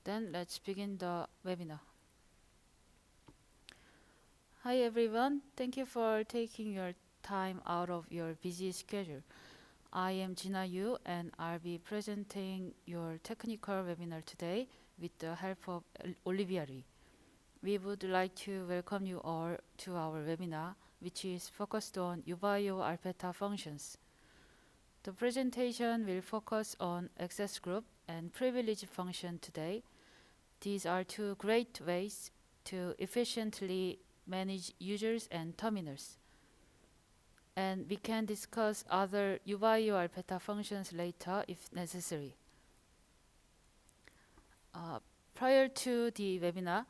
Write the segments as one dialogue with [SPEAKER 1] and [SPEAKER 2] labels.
[SPEAKER 1] Then let's begin the webinar. Hi everyone, thank you for taking your time out of your busy schedule. I am Jina Yu and I'll be presenting your technical webinar today with the help of Olivia Lee. We would like to welcome you all to our webinar, which is focused on Uvaio Alpeta functions. The presentation will focus on access group and privilege function today. These are two great ways to efficiently manage users and terminals. And we can discuss other UI or beta functions later if necessary. Prior to the webinar,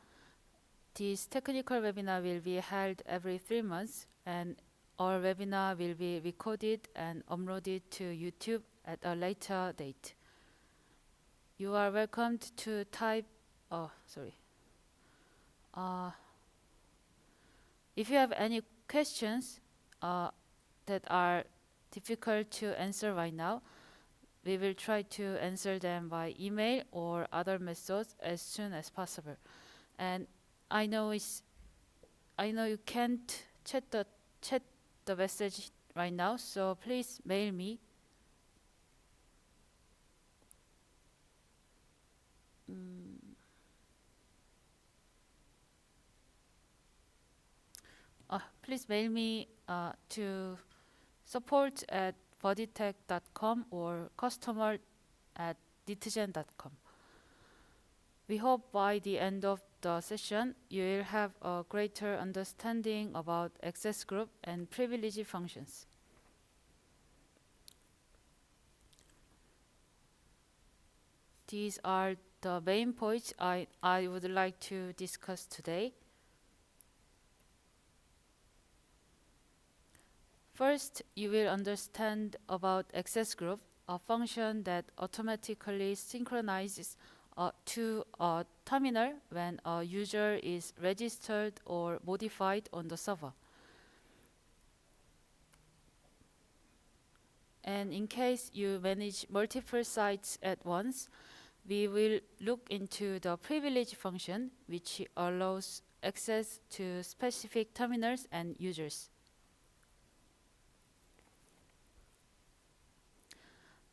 [SPEAKER 1] this technical webinar will be held every 3 months, and our webinar will be recorded and uploaded to YouTube at a later date. You are welcomed to type, if you have any questions that are difficult to answer right now, we will try to answer them by email or other methods as soon as possible. And I know you can't chat the message right now, so please mail me. Please mail me to support@bodytech.com or customer@nitizen.com. We hope by the end of the session, you will have a greater understanding about access group and privilege functions. These are the main points I would like to discuss today. First, you will understand about access group, a function that automatically synchronizes to a terminal when a user is registered or modified on the server. And in case you manage multiple sites at once, we will look into the privilege function, which allows access to specific terminals and users.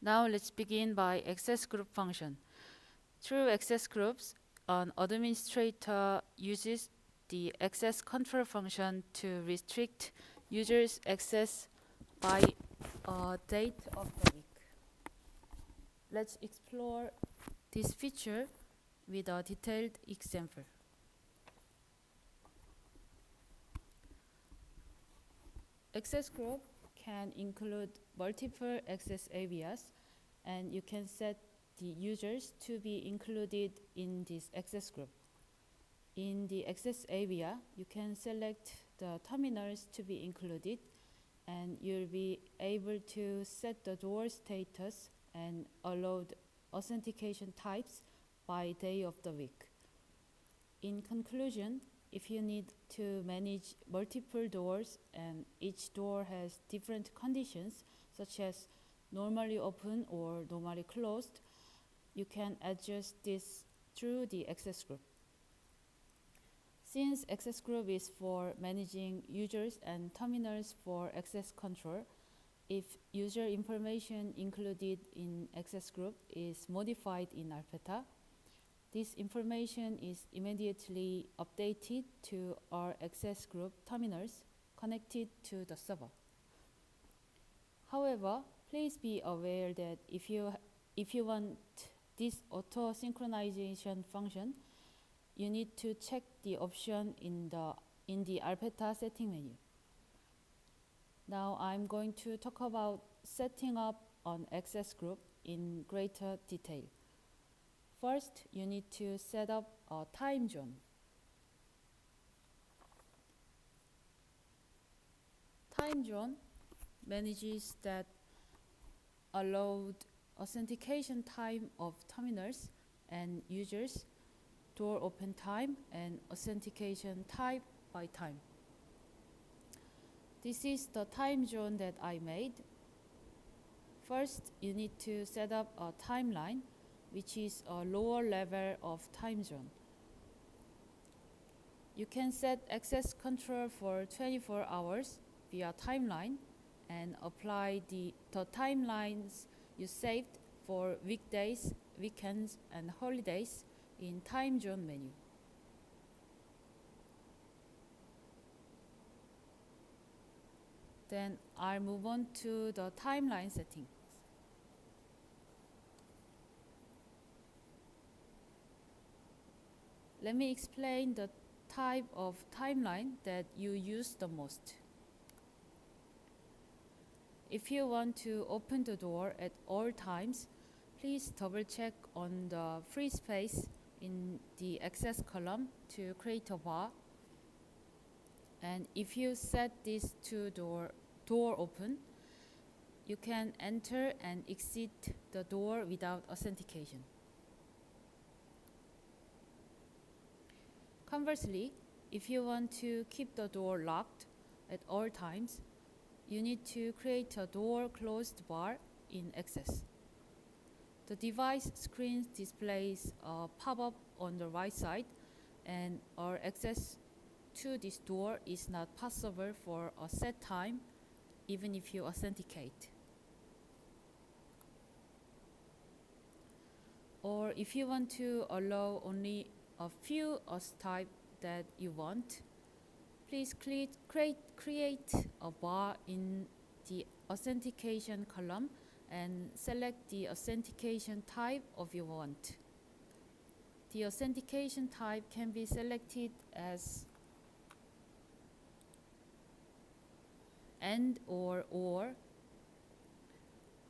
[SPEAKER 1] Now let's begin by access group function. Through access groups, an administrator uses the access control function to restrict users' access by a date of the week. Let's explore this feature with a detailed example. Access group can include multiple access areas, and you can set the users to be included in this access group. In the access area, you can select the terminals to be included, and you'll be able to set the door status and allowed authentication types by day of the week. In conclusion, if you need to manage multiple doors and each door has different conditions, such as normally open or normally closed, you can adjust this through the access group. Since access group is for managing users and terminals for access control, if user information included in access group is modified in Alpeta, this information is immediately updated to our access group terminals connected to the server. However, please be aware that if you want this auto synchronization function, you need to check the option in the Alpeta setting menu. Now I'm going to talk about setting up an access group in greater detail. First, you need to set up a time zone. Time zone manages that allowed authentication time of terminals and users, door open time, and authentication type by time. This is the time zone that I made. First, you need to set up a timeline which is a lower level of time zone. You can set access control for 24 hours via timeline and apply the timelines you saved for weekdays, weekends, and holidays in time zone menu. Then I'll move on to the timeline settings. Let me explain the type of timeline that you use the most. If you want to open the door at all times, please double check on the free space in the access column to create a bar. And if you set this to door open, you can enter and exit the door without authentication. Conversely, if you want to keep the door locked at all times, you need to create a door closed bar in Access. The device screen displays a pop-up on the right side, and our access to this door is not possible for a set time, even if you authenticate. Or if you want to allow only a few OS type that you want, please create a bar in the authentication column and select the authentication type of your want. The authentication type can be selected as AND or OR.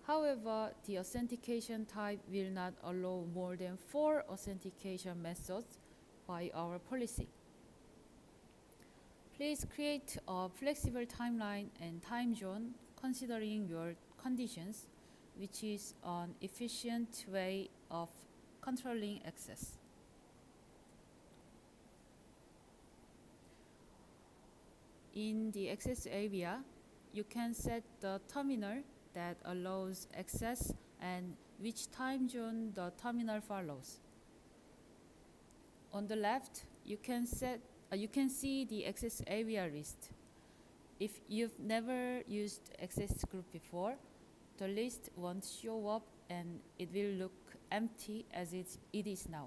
[SPEAKER 1] However, the authentication type will not allow more than 4 authentication methods by our policy. Please create a flexible timeline and time zone considering your conditions, which is an efficient way of controlling access. In the access area, you can set the terminal that allows access and which time zone the terminal follows. On the left, you can see the access area list. If you've never used access group before, the list won't show up and it will look empty as it is now.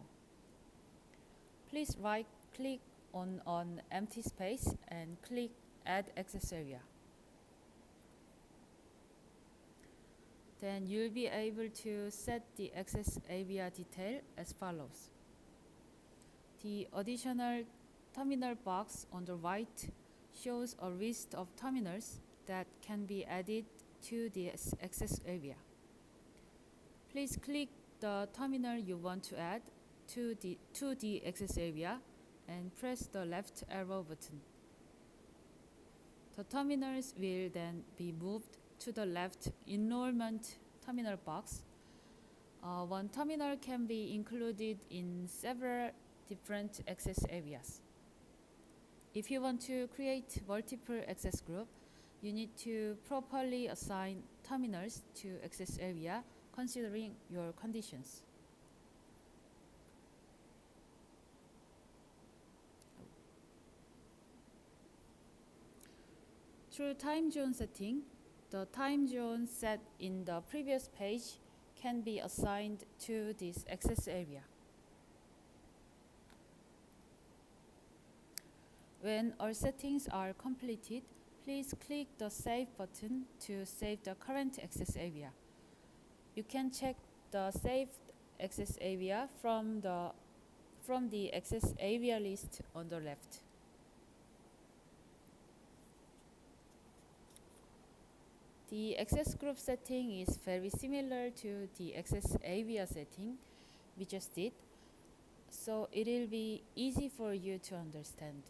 [SPEAKER 1] Please right-click on an empty space and click Add Access Area. Then you'll be able to set the access area detail as follows. The additional terminal box on the right shows a list of terminals that can be added to the access area. Please click the terminal you want to add to the access area and press the left arrow button. The terminals will then be moved to the left enrollment terminal box. One terminal can be included in several different access areas. If you want to create multiple access groups, you need to properly assign terminals to access area considering your conditions. Through time zone setting, the time zone set in the previous page can be assigned to this access area. When all settings are completed, please click the Save button to save the current access area. You can check the saved access area from the access area list on the left. The access group setting is very similar to the access area setting we just did, so it will be easy for you to understand.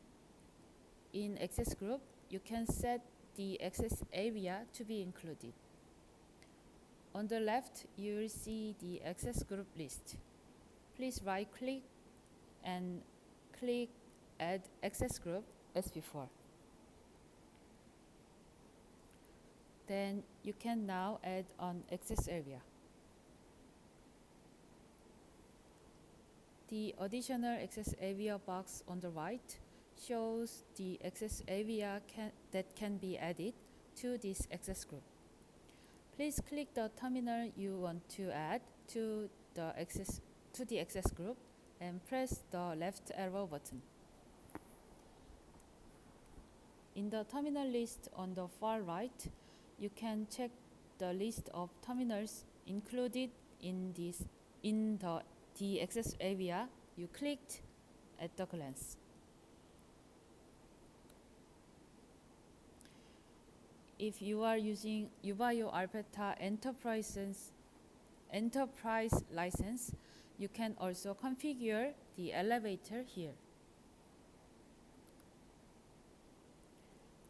[SPEAKER 1] In access group, you can set the access area to be included. On the left, you will see the access group list. Please right-click and click Add Access Group as before. Then you can now add an access area. The additional access area box on the right shows the access area that can be added to this access group. Please click the terminal you want to add to the access group and press the left arrow button. In the terminal list on the far right, you can check the list of terminals included in the access area you clicked at the glance. If you are using Yubayo Alpeta Enterprise license, you can also configure the elevator here.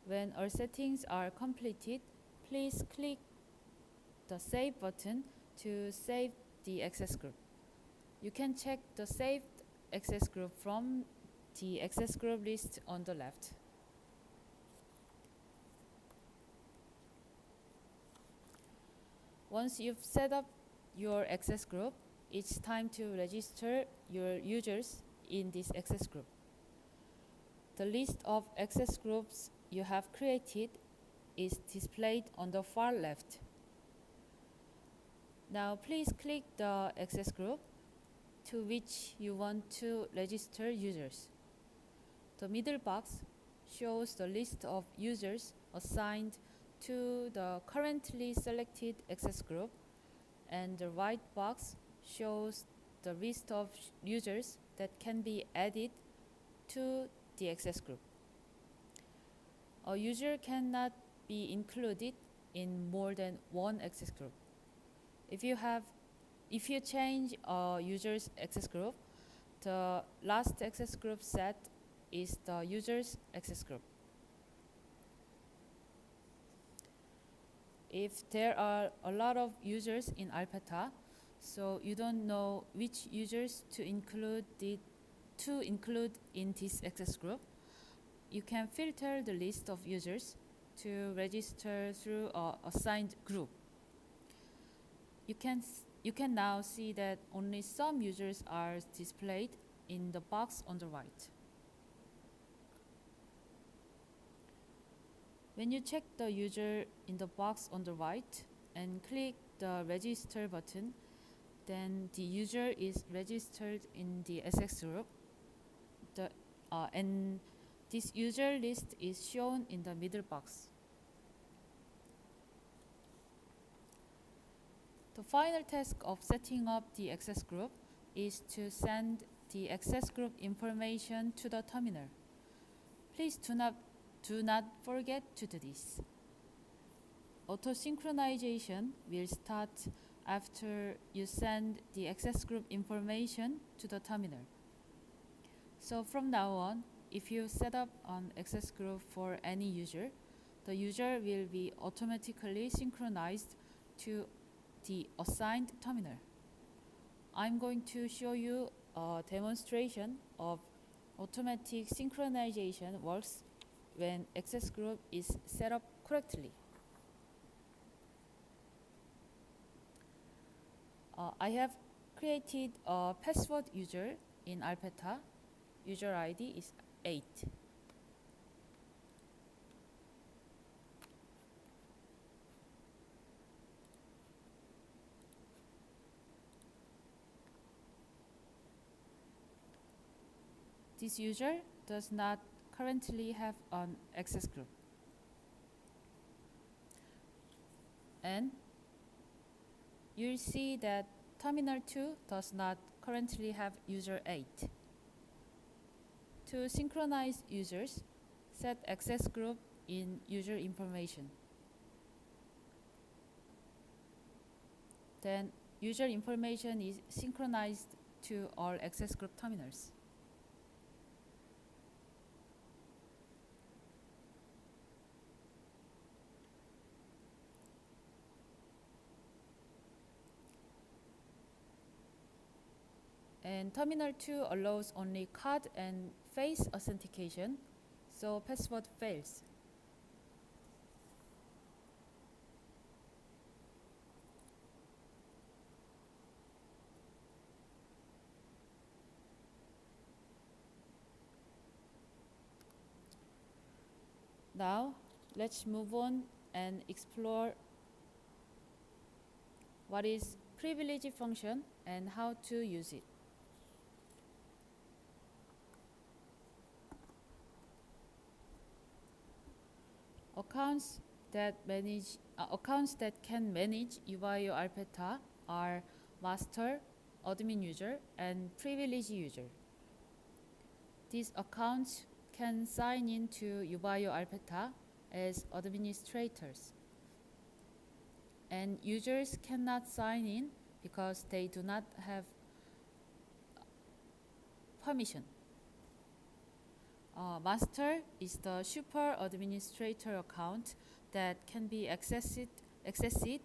[SPEAKER 1] When all settings are completed, please click the Save button to save the access group. You can check the saved access group from the access group list on the left. Once you've set up your access group, it's time to register your users in this access group. The list of access groups you have created is displayed on the far left. Now please click the access group to which you want to register users. The middle box shows the list of users assigned to the currently selected access group, and the right box shows the list of users that can be added to the access group. A user cannot be included in more than one access group. If you change a user's access group, the last access group set is the user's access group. If there are a lot of users in Alpeta, so you don't know which users to include in this access group, you can filter the list of users to register through an assigned group. You can now see that only some users are displayed in the box on the right. When you check the user in the box on the right and click the register button, then the user is registered in the access group, and this user list is shown in the middle box. The final task of setting up the access group is to send the access group information to the terminal. Please do not forget to do this. Auto-synchronization will start after you send the access group information to the terminal. So from now on, if you set up an access group for any user, the user will be automatically synchronized to the assigned terminal. I'm going to show you a demonstration of automatic synchronization works when access group is set up correctly. I have created a password user in Alpeta. User ID is 8. This user does not currently have an access group. And you'll see that Terminal 2 does not currently have user 8. To synchronize users, set access group in user information. Then user information is synchronized to all access group terminals. And Terminal 2 allows only card and face authentication, so password fails. Now, let's move on and explore what is privilege function and how to use it. Accounts that can manage UIO Alpeta are master, admin user, and privilege user. These accounts can sign into UIO Alpeta as administrators, and users cannot sign in because they do not have permission. Master is the super administrator account that can be accessed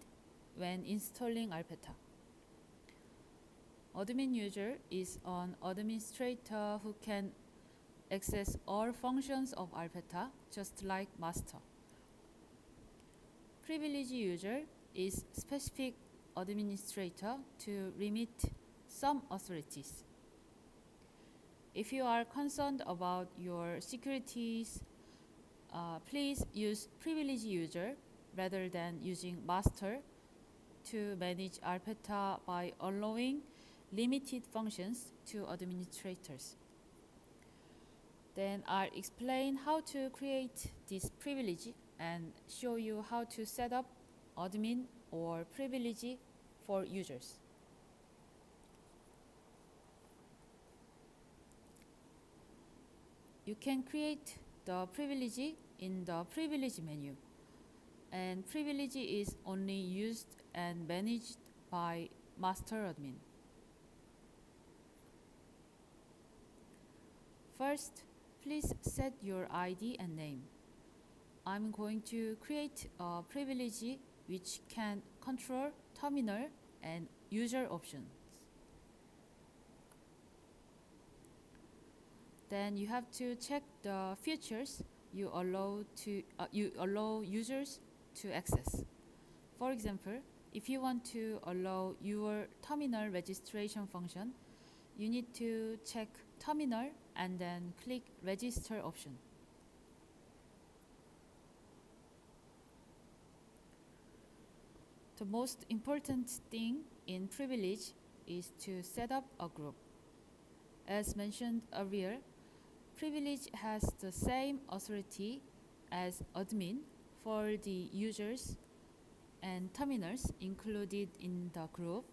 [SPEAKER 1] when installing Alpeta. Admin user is an administrator who can access all functions of Alpeta, just like master. Privilege user is specific administrator to limit some authorities. If you are concerned about your securities, please use privilege user rather than using master to manage Alpeta by allowing limited functions to administrators. Then I'll explain how to create this privilege and show you how to set up admin or privilege for users. You can create the privilege in the privilege menu, and privilege is only used and managed by master admin. First, please set your ID and name. I'm going to create a privilege which can control terminal and user options. Then you have to check the features you allow users to access. For example, if you want to allow your terminal registration function, you need to check terminal and then click register option. The most important thing in privilege is to set up a group. As mentioned earlier, privilege has the same authority as admin for the users and terminals included in the group.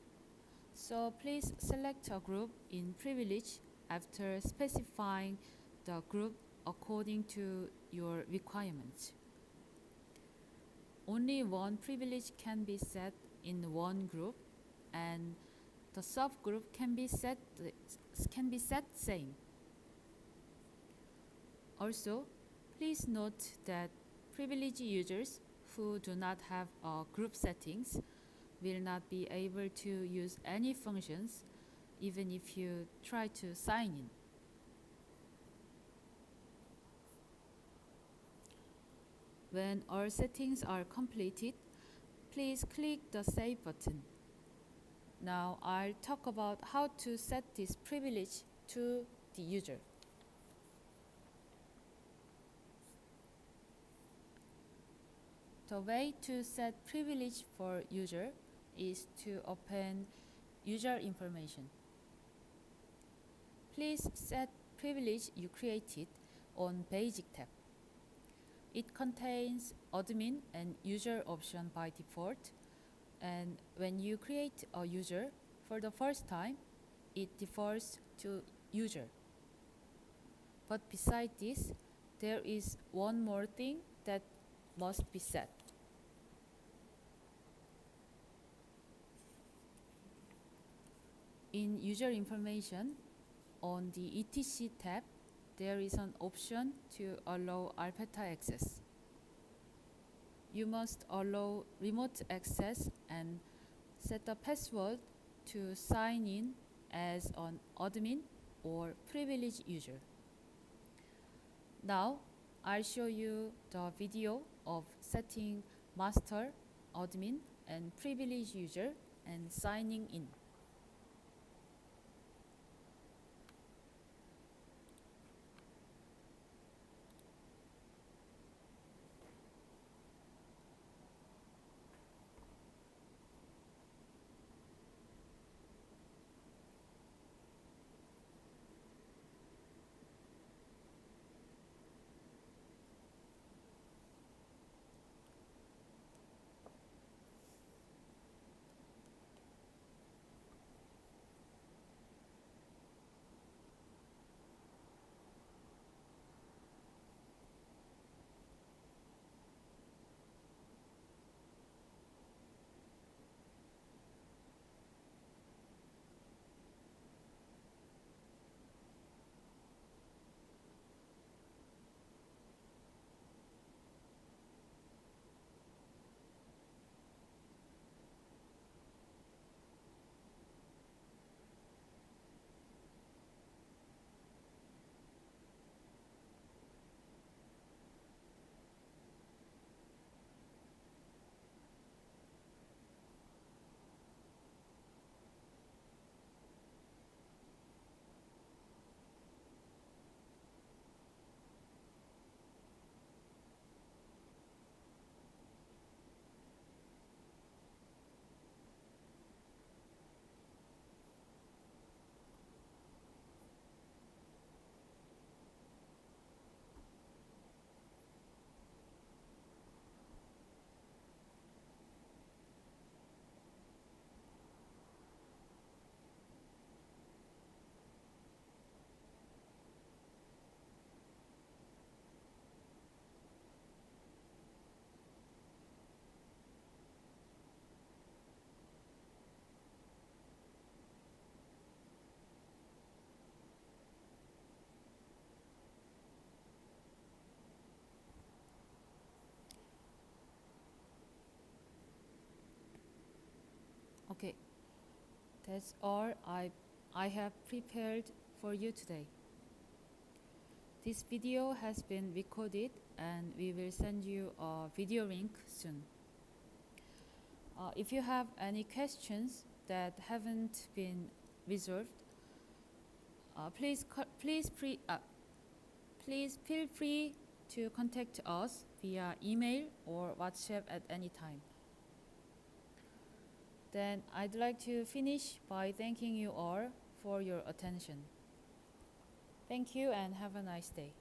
[SPEAKER 1] So please select a group in privilege after specifying the group according to your requirements. Only one privilege can be set in one group, and the subgroup can be set same. Also, please note that privileged users who do not have group settings will not be able to use any functions even if you try to sign in. When all settings are completed, please click the Save button. Now I'll talk about how to set this privilege to the user. The way to set privilege for user is to open user information. Please set privilege you created on Basic tab. It contains admin and user option by default, and when you create a user for the first time, it defaults to user. But beside this, there is one more thing that must be set. In user information, on the etc tab, there is an option to allow Alpeta access. You must allow remote access and set a password to sign in as an admin or privileged user. Now, I'll show you the video of setting master, admin, and privileged user and signing in. Okay, that's all I have prepared for you today. This video has been recorded and we will send you a video link soon. If you have any questions that haven't been resolved, please feel free to contact us via email or WhatsApp at any time. Then I'd like to finish by thanking you all for your attention. Thank you and have a nice day.